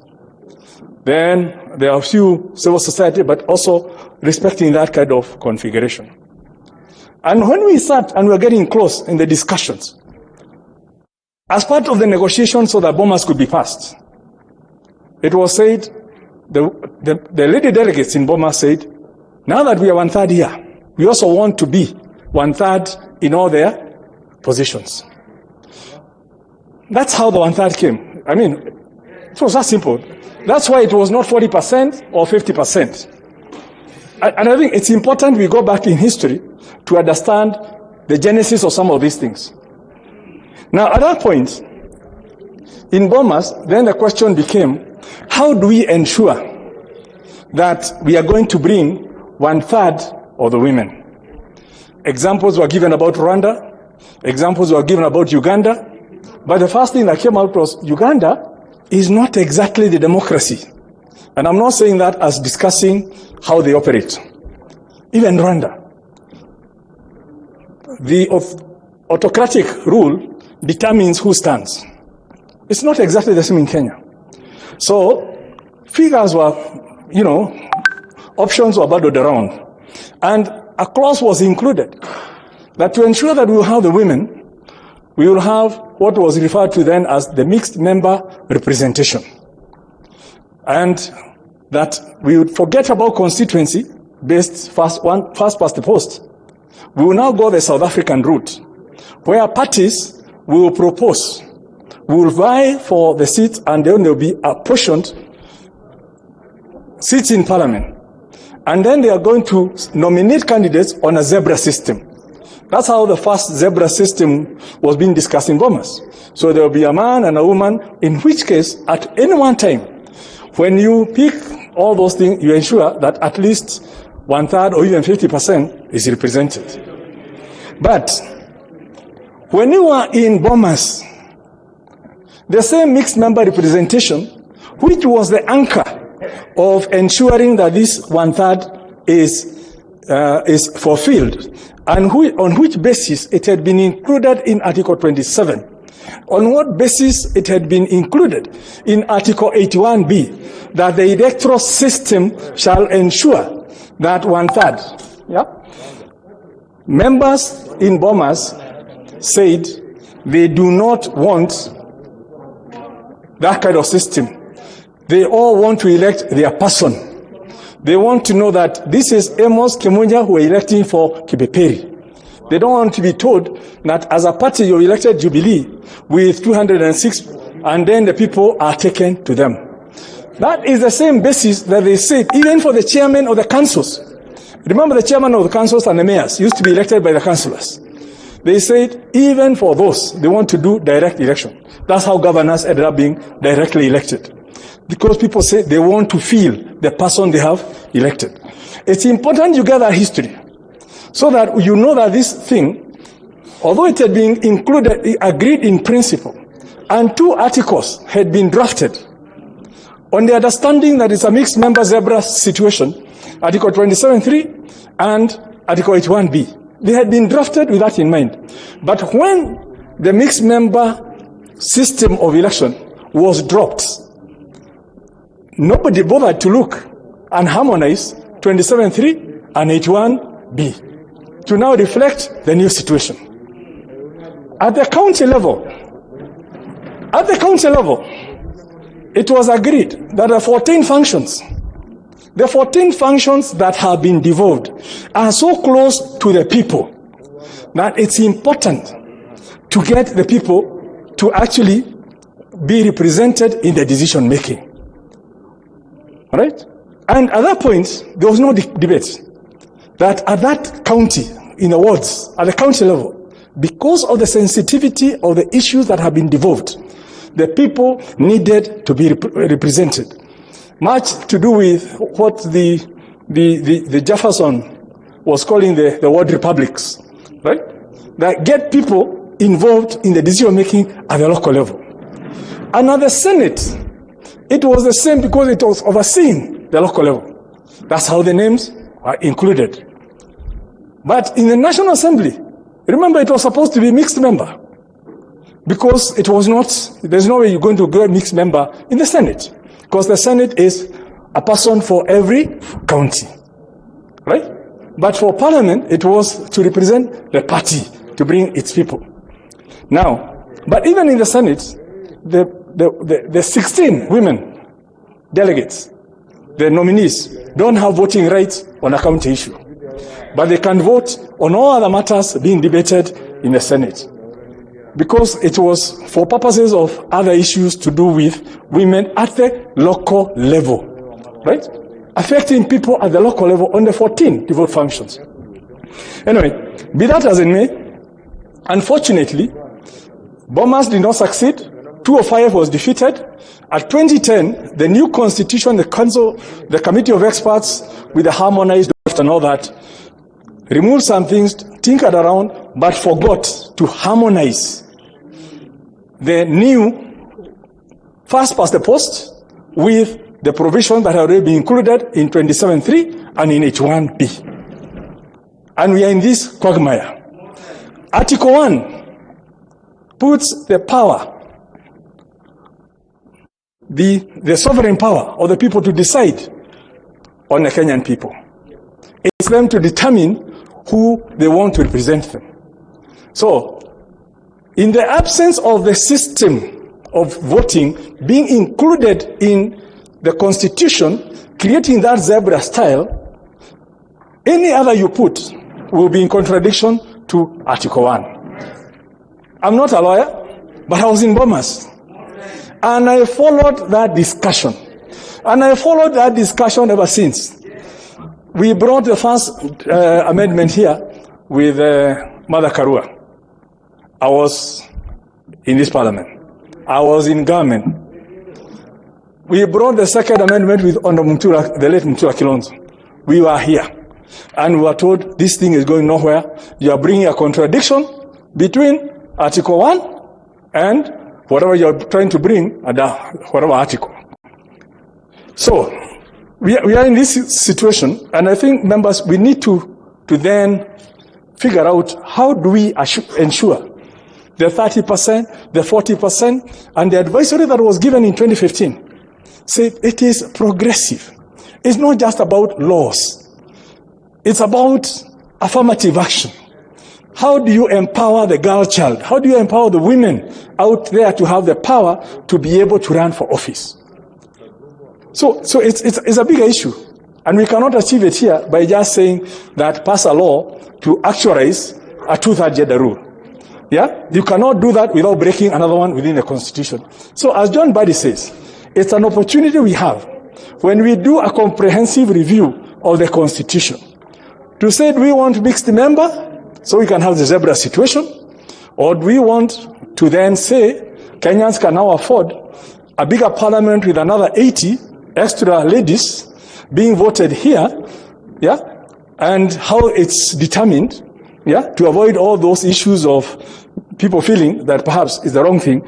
Then there are a few civil society, but also respecting that kind of configuration. And when we sat and we were getting close in the discussions, as part of the negotiations so that Bomas could be passed, it was said, the lady delegates in Bomas said, now that we are 1/3 here, we also want to be 1/3 in all their positions. That's how the 1/3 came. I mean, it was that simple. That's why it was not 40% or 50%. And I think it's important we go back in history to understand the genesis of some of these things. Now, at that point, in Bomas, then the question became, how do we ensure that we are going to bring 1/3 of the women? Examples were given about Rwanda. Examples were given about Uganda. But the first thing that came out was Uganda is not exactly the democracy. And I'm not saying that as discussing how they operate. Even Rwanda. The autocratic rule determines who stands. It's not exactly the same in Kenya. So figures were, options were battled around. And a clause was included that to ensure that we will have the women, we will have what was referred to then as the mixed member representation. And that we would forget about constituency based first past the post. We will now go the South African route, where parties will propose, we will vie for the seats, and then there will be apportioned seats in parliament. And then they are going to nominate candidates on a zebra system. That's how the first zebra system was being discussed in Bomas. So there will be a man and a woman, in which case, at any one time, when you pick all those things, you ensure that at least 1/3 or even 50% is represented. But when you are in Bomas, the same mixed member representation, which was the anchor of ensuring that this 1/3 is fulfilled, and on which basis it had been included in Article 27, On what basis it had been included in Article 81B that the electoral system shall ensure that 1/3, members in Bomas said they do not want that kind of system. They all want to elect their person. They want to know that this is Amos Kemunja who are electing for Kibeperi. They don't want to be told that as a party you elected Jubilee with 206 and then the people are taken to them. That is the same basis that they said even for the chairman of the councils. Remember, the chairman of the councils and the mayors used to be elected by the councillors. They said even for those, they want to do direct election. That's how governors ended up being directly elected. Because people say they want to feel the person they have elected. It's important you gather history so that you know that this thing, although it had been included, agreed in principle, and 2 articles had been drafted on the understanding that it's a mixed member zebra situation, Article 27.3 and Article 81B. They had been drafted with that in mind. But when the mixed member system of election was dropped, nobody bothered to look and harmonize 27.3 and 81B to now reflect the new situation. At the county level, it was agreed that the 14 functions that have been devolved are so close to the people that it's important to get the people to actually be represented in the decision making. Right? And at that point, there was no debate that at that county, in the wards, at the county level, because of the sensitivity of the issues that have been devolved, the people needed to be represented. Much to do with what the Jefferson was calling the word republics, right? That get people involved in the decision making at the local level. And at the Senate, it was the same because it was overseeing the local level. That's how the names are included. But in the National Assembly, remember it was supposed to be mixed member because it was not, there's no way you're going to get mixed member in the Senate because the Senate is a person for every county, right? But for Parliament, it was to represent the party, to bring its people. Now, but even in the Senate, the 16 women delegates, the nominees, don't have voting rights on a county issue. But they can vote on all other matters being debated in the Senate. Because it was for purposes of other issues to do with women at the local level, right? Affecting people at the local level on the 14 devolved functions. Anyway, be that as it may, unfortunately, Bomas did not succeed. 205 was defeated. At 2010, the new constitution, the council, the committee of experts with the harmonized draft and all that, removed some things, tinkered around, but forgot to harmonize the new first past the post with the provision that had already been included in 27.3 and in H1B. And we are in this quagmire. Article 1 puts the power, the sovereign power of the people to decide on the Kenyan people. It's them to determine who they want to represent them. So, in the absence of the system of voting being included in the Constitution, creating that zebra style, any other you put will be in contradiction to Article 1. I'm not a lawyer, but I was in Bomas. And I followed that discussion. And I followed that discussion ever since. We brought the first amendment here with Mother Karua. I was in this parliament. I was in government. We brought the second amendment with Honorable Mutula, the late Mutula Kilonzo. We were here. And we were told this thing is going nowhere. You are bringing a contradiction between Article 1 and whatever you're trying to bring under whatever article. So, we are in this situation, and I think, members, we need to then figure out how do we ensure the 30%, the 40%, and the advisory that was given in 2015 said it is progressive. It's not just about laws. It's about affirmative action. How do you empower the girl child? How do you empower the women out there to have the power to be able to run for office? So it's a bigger issue. And we cannot achieve it here by just saying that pass a law to actualize a two-thirds gender rule. Yeah? You cannot do that without breaking another one within the Constitution. So as John Buddy says, it's an opportunity we have when we do a comprehensive review of the Constitution to say, do we want mixed member so we can have the zebra situation? Or do we want to then say Kenyans can now afford a bigger parliament with another 80 extra ladies being voted here, yeah, and how it's determined, yeah, to avoid all those issues of people feeling that perhaps it's the wrong thing,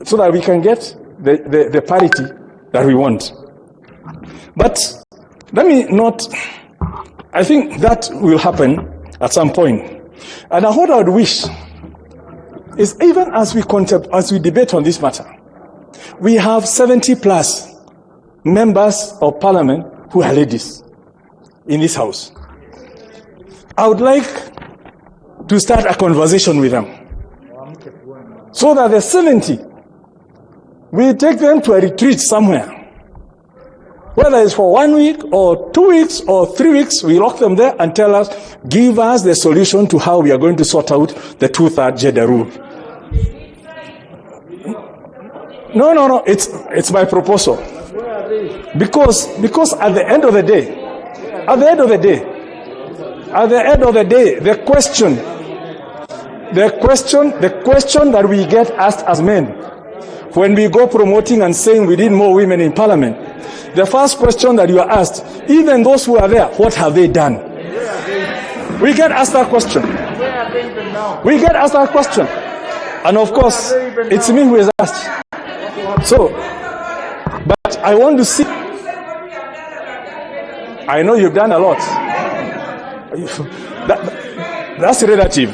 so that we can get the parity that we want. But let me not, I think that will happen at some point. And what I would wish is, even as we debate on this matter, we have 70 plus members of parliament who are ladies in this house. I would like to start a conversation with them so that the 70, we take them to a retreat somewhere. Whether it's for 1 week or 2 weeks or 3 weeks, we lock them there and tell us, give us the solution to how we are going to sort out the two-thirds gender rule. No, it's my proposal. Because at the end of the day, the question that we get asked as men when we go promoting and saying we need more women in parliament, the first question that you are asked, even those who are there, what have they done? We get asked that question. And of course, it's me who is asked. So, but I want to see. I know you've done a lot. That's relative.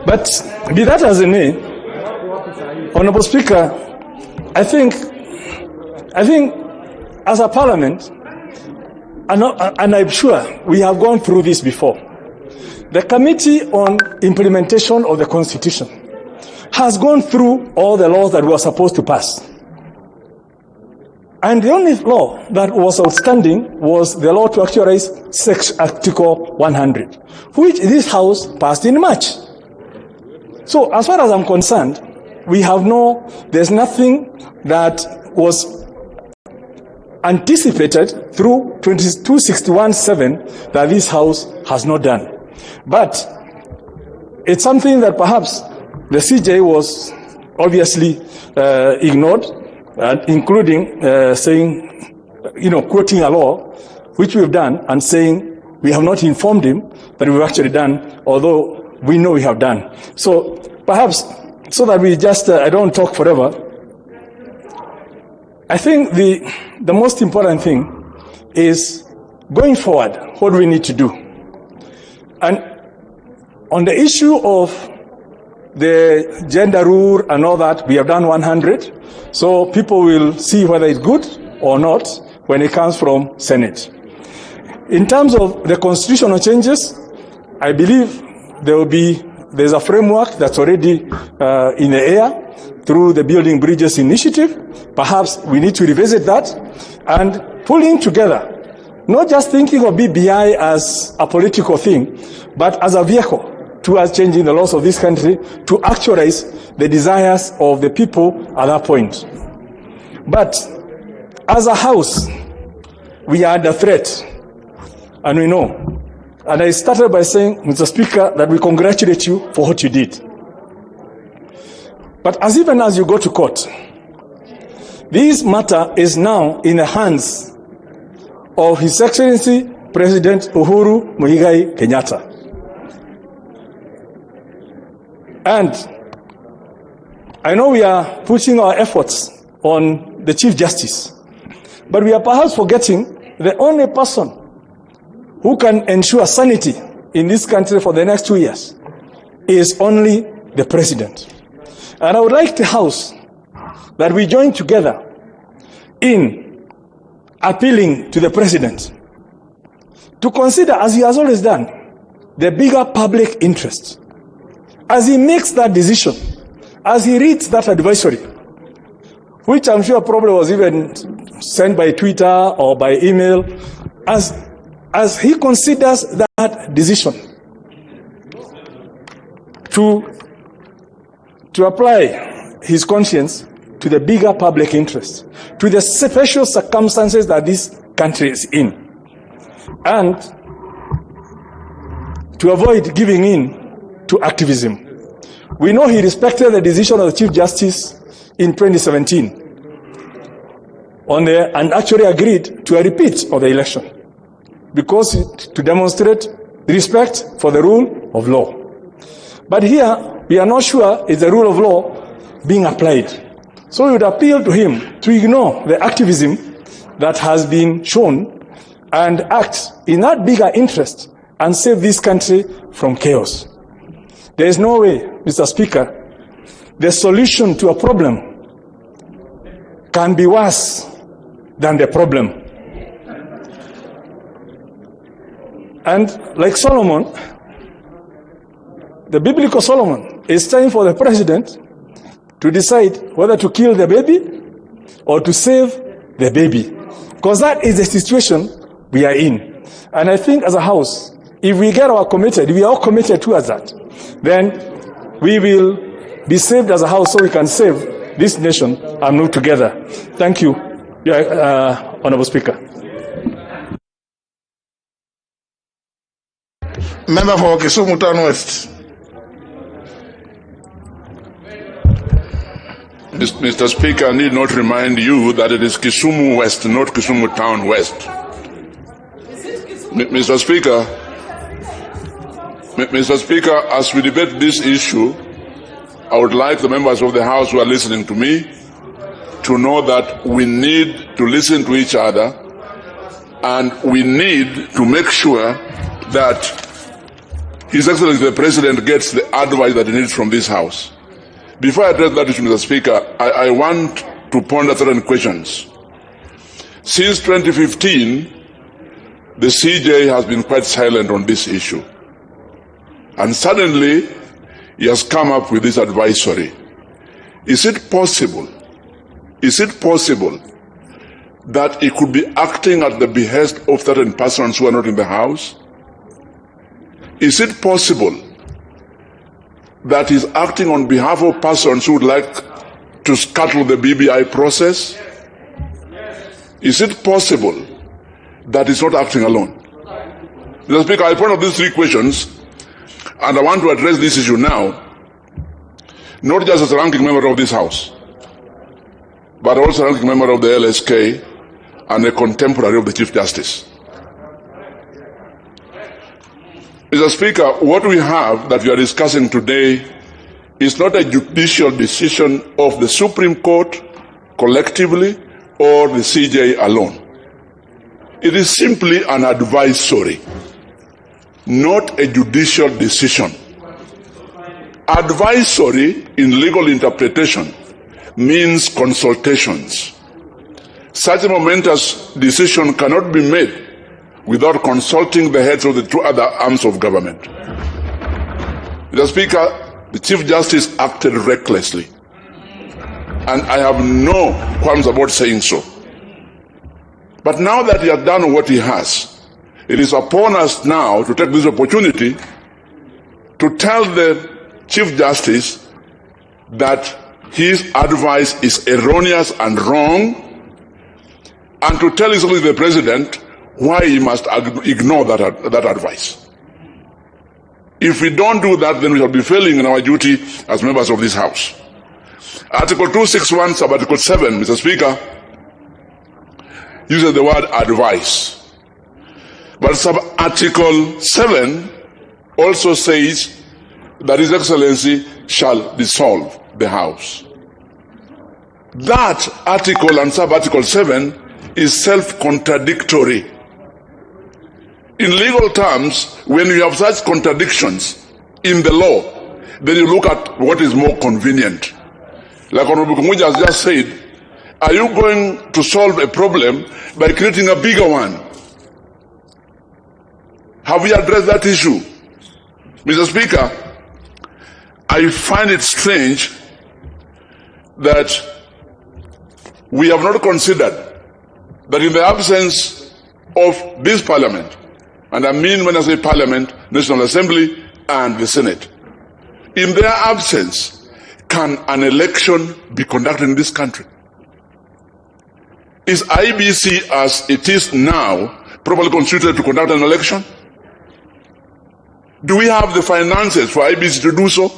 But be that as it may, Honorable Speaker, I think as a parliament, and I'm sure we have gone through this before, the Committee on Implementation of the Constitution has gone through all the laws that we were supposed to pass. And the only law that was outstanding was the law to actualize Article 100, which this House passed in March. So as far as I'm concerned, there's nothing that was anticipated through 2261(7) that this House has not done. But it's something that perhaps the CJ was obviously ignored, including saying, quoting a law, which we've done, and saying we have not informed him that we've actually done, although we know we have done. So perhaps, so that we just, I don't talk forever, I think the most important thing is, going forward, what do we need to do? And on the issue of the gender rule and all that, we have done 100, so people will see whether it's good or not when it comes from Senate. In terms of the constitutional changes, I believe there's a framework that's already in the air through the Building Bridges initiative. Perhaps we need to revisit that and pulling together, not just thinking of BBI as a political thing, but as a vehicle towards changing the laws of this country to actualize the desires of the people at that point. But as a House, we are under threat, and we know. And I started by saying, Mr. Speaker, that we congratulate you for what you did. But even as you go to court, this matter is now in the hands of His Excellency President Uhuru Muigai Kenyatta. And I know we are putting our efforts on the Chief Justice, but we are perhaps forgetting the only person who can ensure sanity in this country for the next 2 years is only the president. And I would like the House that we join together in appealing to the president to consider, as he has always done, the bigger public interest. As he makes that decision, as he reads that advisory, which I'm sure probably was even sent by Twitter or by email, as he considers that decision to apply his conscience to the bigger public interest, to the special circumstances that this country is in, and to avoid giving in to activism. We know he respected the decision of the Chief Justice in 2017 and actually agreed to a repeat of the election because to demonstrate respect for the rule of law. But here, we are not sure it's the rule of law being applied. So we would appeal to him to ignore the activism that has been shown and act in that bigger interest and save this country from chaos. There is no way, Mr. Speaker, the solution to a problem can be worse than the problem. And like Solomon, the biblical Solomon, it's time for the president to decide whether to kill the baby or to save the baby. Because that is the situation we are in. And I think as a House, if we get our committed, we are all committed towards that, then we will be saved as a House so we can save this nation and move together. Thank you, Honorable Speaker. Member for Kisumu Town West. Mr. Speaker, I need not remind you that it is Kisumu West, not Kisumu Town West. Mr. Speaker, as we debate this issue, I would like the members of the House who are listening to me to know that we need to listen to each other and we need to make sure that His Excellency the President gets the advice that he needs from this House. Before I address that issue, Mr. Speaker, I want to ponder certain questions. Since 2015, the CJ has been quite silent on this issue. And suddenly, he has come up with this advisory. Is it possible that he could be acting at the behest of certain persons who are not in the House? Is it possible that he's acting on behalf of persons who would like to scuttle the BBI process? Is it possible that he's not acting alone? Mr. Speaker, I point out these three questions, and I want to address this issue now, not just as a ranking member of this House, but also a ranking member of the LSK and a contemporary of the Chief Justice. Mr. Speaker, what we have that we are discussing today is not a judicial decision of the Supreme Court collectively or the CJ alone. It is simply an advisory, not a judicial decision. Advisory in legal interpretation means consultations. Such a momentous decision cannot be made without consulting the heads of the two other arms of government. Mr. Speaker, the Chief Justice acted recklessly, and I have no qualms about saying so. But now that he has done what he has, it is upon us now to take this opportunity to tell the Chief Justice that his advice is erroneous and wrong, and to tell the President why he must ignore that advice. If we don't do that, then we shall be failing in our duty as members of this House. Article 261, Sub-Article 7, Mr. Speaker, uses the word advice. But Sub-Article 7 also says that His Excellency shall dissolve the House. That article and Sub-Article 7 is self-contradictory. In legal terms, when you have such contradictions in the law, then you look at what is more convenient. Like Honorable Kumuja has just said, are you going to solve a problem by creating a bigger one? Have we addressed that issue? Mr. Speaker, I find it strange that we have not considered that in the absence of this parliament, and I mean when I say parliament, National Assembly and the Senate, in their absence, can an election be conducted in this country? Is IBC as it is now properly constituted to conduct an election? Do we have the finances for IBC to do so?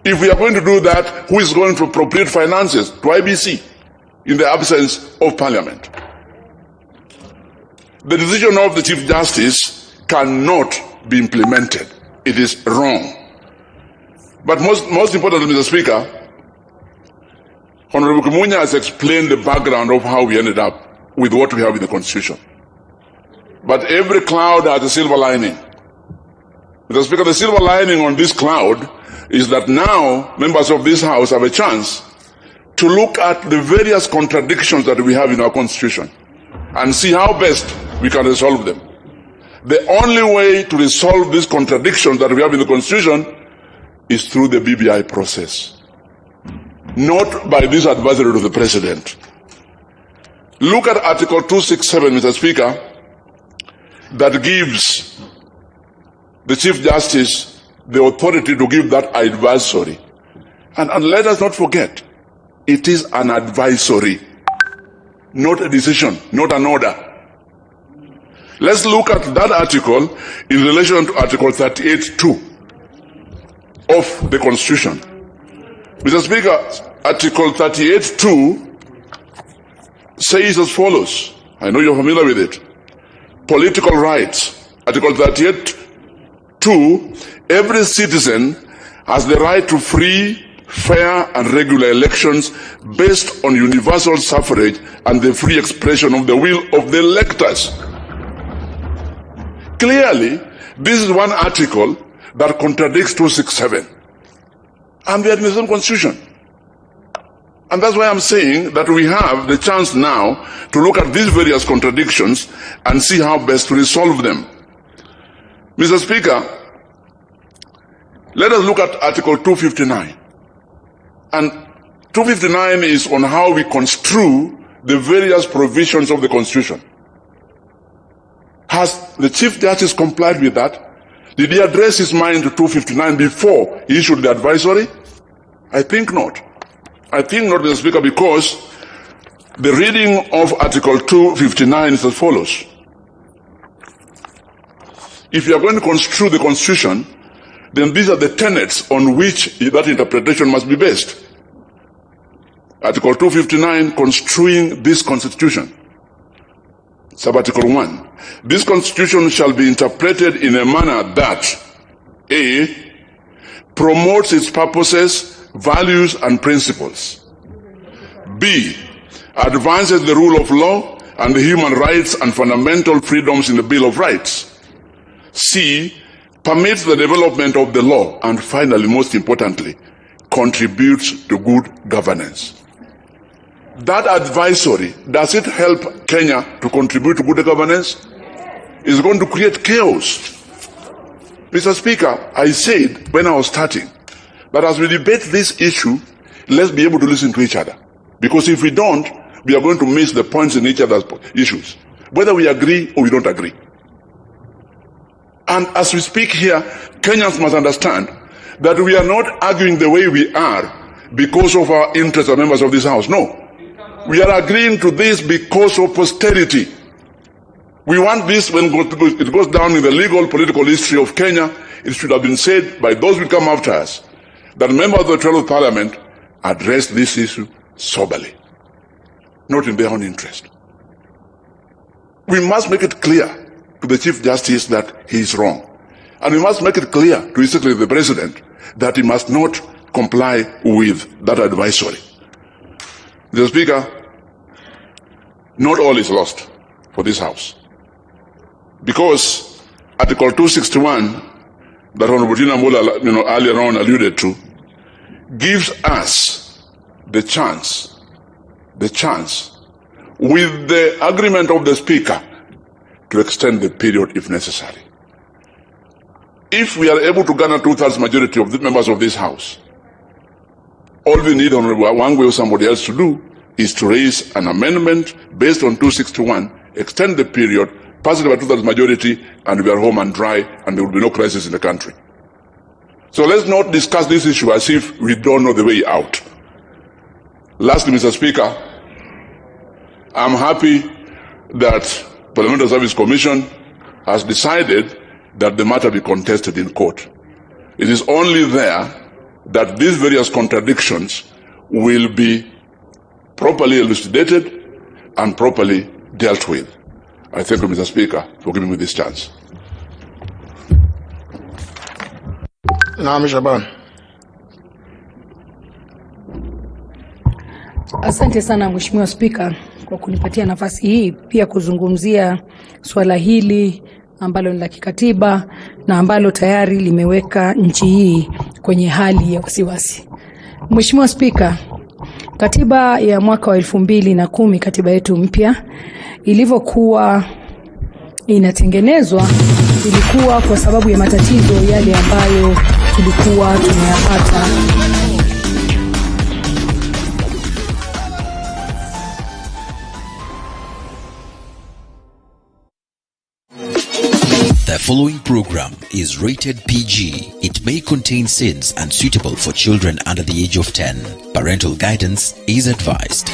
If we are going to do that, who is going to appropriate finances to IBC in the absence of parliament? The decision of the Chief Justice cannot be implemented. It is wrong. But most importantly, Mr. Speaker, Honorable Kumunya has explained the background of how we ended up with what we have in the Constitution. But every cloud has a silver lining. Mr. Speaker, the silver lining on this cloud is that now members of this House have a chance to look at the various contradictions that we have in our Constitution and see how best we can resolve them. The only way to resolve these contradictions that we have in the Constitution is through the BBI process, not by this advisory to the President. Look at Article 267, Mr. Speaker, that gives the Chief Justice the authority to give that advisory. And let us not forget, it is an advisory, not a decision, not an order. Let's look at that article in relation to Article 38(2) of the Constitution. Mr. Speaker, Article 38(2) says as follows. I know you're familiar with it. Political rights. Article 38(2), every citizen has the right to free, fair and regular elections based on universal suffrage and the free expression of the will of the electors. Clearly, this is one article that contradicts 267. And we are in the same Constitution. And that's why I'm saying that we have the chance now to look at these various contradictions and see how best to resolve them. Mr. Speaker, let us look at Article 259. And 259 is on how we construe the various provisions of the Constitution. Has the Chief Justice complied with that? Did he address his mind to 259 before he issued the advisory? I think not. I think not, Mr. Speaker, because the reading of Article 259 is as follows. If you are going to construe the Constitution, then these are the tenets on which that interpretation must be based. Article 259, construing this Constitution. Sub-Article 1. This Constitution shall be interpreted in a manner that A. promotes its purposes, values and principles. B. advances the rule of law and the human rights and fundamental freedoms in the Bill of Rights. C. permits the development of the law. And finally, most importantly, contributes to good governance. That advisory, does it help Kenya to contribute to good governance? It's going to create chaos. Mr. Speaker, I said when I was starting that as we debate this issue, let's be able to listen to each other. Because if we don't, we are going to miss the points in each other's issues, whether we agree or we don't agree. And as we speak here, Kenyans must understand that we are not arguing the way we are because of our interests as members of this House. No. We are agreeing to this because of posterity. We want this when it goes down in the legal political history of Kenya. It should have been said by those who come after us that members of the 12th Parliament address this issue soberly, not in their own interest. We must make it clear to the Chief Justice that he is wrong. And we must make it clear to His Excellency the President that he must not comply with that advisory. Mr. Speaker, not all is lost for this House. Because Article 261 that Honorable Tina Mula, earlier on alluded to, gives us the chance, with the agreement of the Speaker, to extend the period if necessary. If we are able to garner 2/3 majority of the members of this House, all we need, Honorable, one way or somebody else to do, is to raise an amendment based on 261, extend the period, pass it by 2/3 majority, and we are home and dry, and there will be no crisis in the country. So let's not discuss this issue as if we don't know the way out. Lastly, Mr. Speaker, I'm happy that Parliamentary Service Commission has decided that the matter be contested in court. It is only there that these various contradictions will be properly elucidated and properly dealt with. I thank you, Mr. Speaker, for giving me this chance. Naam, Shaban. Asante sana Mheshimiwa Spika kwa kunipatia nafasi hii pia kuzungumzia swala hili ambalo ni la kikatiba na ambalo tayari limeweka nchi hii kwenye hali ya wasiwasi. Mheshimiwa Spika, katiba ya mwaka wa 2010, katiba yetu mpya ilivyokuwa inatengenezwa, ilikuwa kwa sababu ya matatizo yale ambayo tulikuwa tunayapata. The following program is rated PG. It may contain scenes unsuitable for children under the age of 10. Parental guidance is advised.